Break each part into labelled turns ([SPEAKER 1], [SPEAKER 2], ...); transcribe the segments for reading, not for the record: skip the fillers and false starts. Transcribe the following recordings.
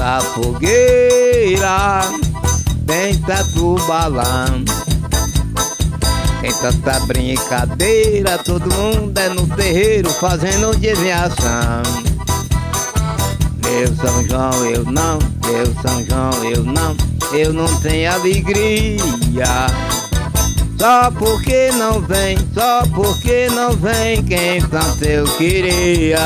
[SPEAKER 1] tanta fogueira, tem tanto balão, tem tanta brincadeira, todo mundo é no terreiro fazendo desviação. Meu São João eu não, meu São João eu não tenho alegria. Só porque não vem, só porque não vem quem tanto eu queria.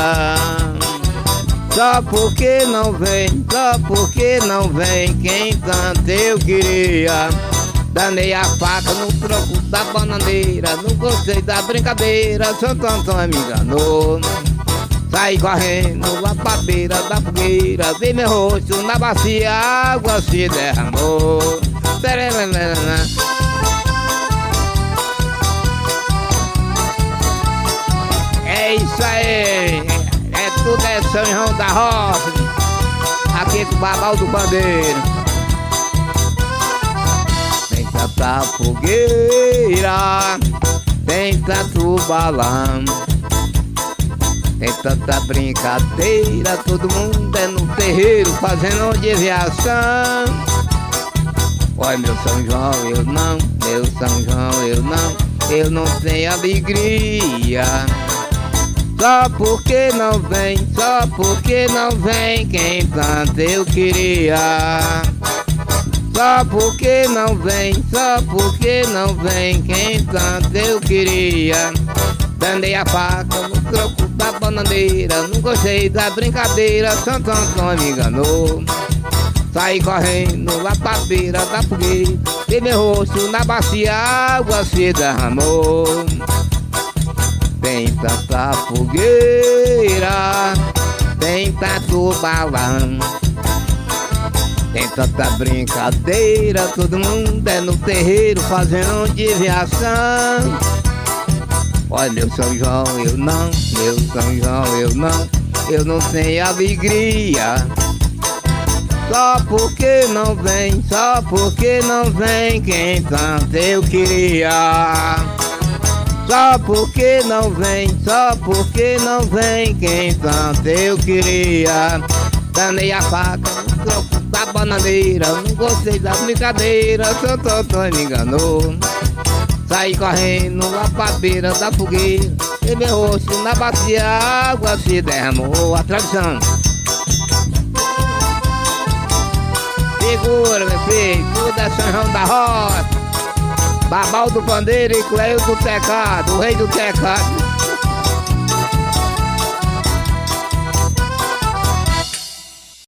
[SPEAKER 1] Só porque não vem, só porque não vem quem tanto eu queria. Danei a faca no troco da bananeira, não gostei da brincadeira, Santo Antônio me enganou. Saí correndo lá pra beira da fogueira, vi meu rosto na bacia, a água se derramou. É isso aí, tudo é São João da Roça, aqui com o Babal do Bandeiro. Tem tanta fogueira, tem tanto balão, tem tanta brincadeira, todo mundo é no terreiro fazendo desviação. Olha meu São João eu não, meu São João eu não tenho alegria. Só porque não vem, só porque não vem quem tanto eu queria. Só porque não vem, só porque não vem quem tanto eu queria. Dandei a faca no troco da bananeira, não gostei da brincadeira, Santo Antônio me enganou. Saí correndo lá pra beira da fogueira, vi meu rosto na bacia, a água se derramou. Tem tanta fogueira, tem tanto balão, tem tanta brincadeira, todo mundo é no terreiro fazendo desviação. Olha meu São João eu não, meu São João eu não tenho alegria. Só porque não vem, só porque não vem quem tanto eu queria. Só porque não vem, só porque não vem quem tanto eu queria. Danei a faca no troco da bananeira, não gostei da brincadeira, Santo Antônio me enganou. Saí correndo lá pra beira da fogueira, vi meu rosto na bacia, a água se derramou. A tradição. Segura meu filho, tudo é São João da Roça, Babal do Bandeiro e Cleio do Tecado, o rei do tecado.